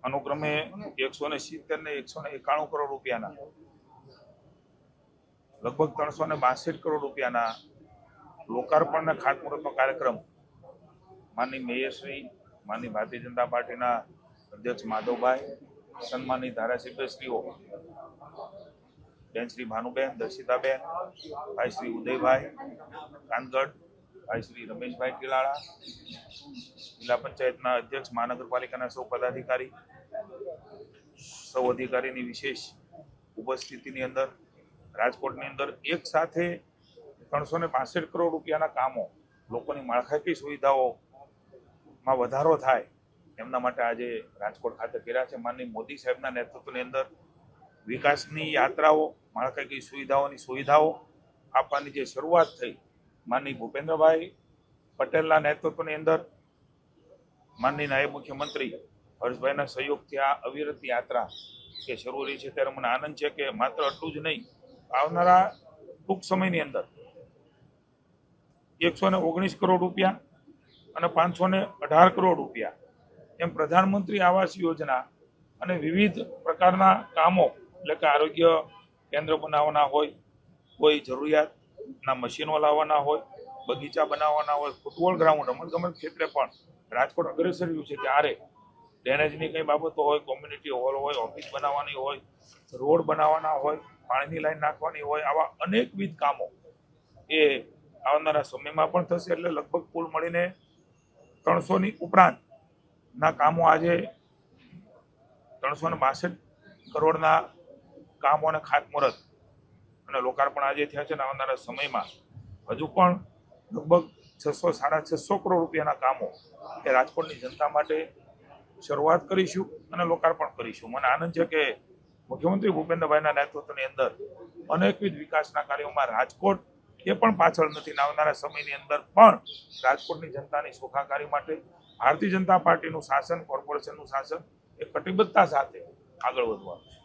અનુક્રમે 170 ને 191 કરોડ રૂપિયાના લગભગ 362 કરોડ રૂપિયાના લોકાર્પણ અને ખાતમુહૂર્તનો કાર્યક્રમ માનની મેયરશ્રી, માનની ભારતીય જનતા પાર્ટીના અધ્યક્ષ માધવભાઈ, સન્માનની ધારાસભ્યશ્રીઓ બેન શ્રી ભાનુબેન, દર્શિતાબેન, ભાઈ શ્રી ઉદયભાઈ કાનગડ, ભાઈ શ્રી રમેશભાઈ ટીલાળા, જિલ્લા પંચાયતના અધ્યક્ષ, મહાનગરપાલિકાના સૌ પદાધિકારી, સૌ અધિકારીની વિશેષ ઉપસ્થિતિની અંદર રાજકોટની અંદર એક સાથે 362 કરોડ રૂપિયાના કામો, લોકોની માળખાકીય સુવિધાઓમાં વધારો થાય એમના માટે આજે રાજકોટ ખાતે કર્યા છે. માનનીય મોદી સાહેબના નેતૃત્વની અંદર વિકાસની યાત્રાઓ, માળખાકીય સુવિધાઓ આપવાની જે શરૂઆત થઈ માનનીય ભૂપેન્દ્રભાઈ પટેલના નેતૃત્વની અંદર, માનનીય નાયબ મુખ્યમંત્રી હર્ષભાઈના સહયોગથી આ અવિરત યાત્રા કે શરૂ રહી છે ત્યારે મને આનંદ છે કે માત્ર એટલું જ નહીં, આવનારા ટૂંક સમયની અંદર 119 કરોડ રૂપિયા અને 518 કરોડ રૂપિયા એમ પ્રધાનમંત્રી આવાસ યોજના અને વિવિધ પ્રકારના કામો, એટલે કે આરોગ્ય કેન્દ્ર બનાવવાના હોય, કોઈ જરૂરિયાતના મશીનો લાવવાના હોય, બગીચા બનાવવાના હોય, ફૂટબોલ ગ્રાઉન્ડ, રમતગમત ક્ષેત્રે પણ રાજકોટ અગ્રેસર રહ્યું છે. ત્યારે ડ્રેનેજની કઈ બાબતો હોય, કોમ્યુનિટી હોલ હોય, ઓફિસ બનાવવાની હોય, રોડ બનાવવાના હોય, પાણીની લાઈન નાખવાની હોય, આવા અનેકવિધ કામો એ આવનારા સમયમાં પણ થશે. એટલે લગભગ કુલ મળીને 300ની ઉપરાંતના કામો આજે 362 કરોડના કામો અને ખાતમુહૂર્ત અને લોકાર્પણ આજે થયા છે. આવનારા સમયમાં હજુ પણ લગભગ 600-650 કરોડ રૂપિયાના કામો એ રાજકોટની જનતા માટે શરૂઆત કરીશું અને લોકાર્પણ કરીશું. મને આનંદ છે કે મુખ્યમંત્રી ભૂપેન્દ્રભાઈના નેતૃત્વની અંદર અનેકવિધ વિકાસના કાર્યોમાં રાજકોટ એ પણ પાછળ નથી. આવનારા સમયની અંદર પણ રાજકોટની જનતાની સુખાકારી માટે ભારતીય જનતા પાર્ટીનું શાસન, કોર્પોરેશનનું શાસન એ કટિબદ્ધતા સાથે આગળ વધવાનું છે.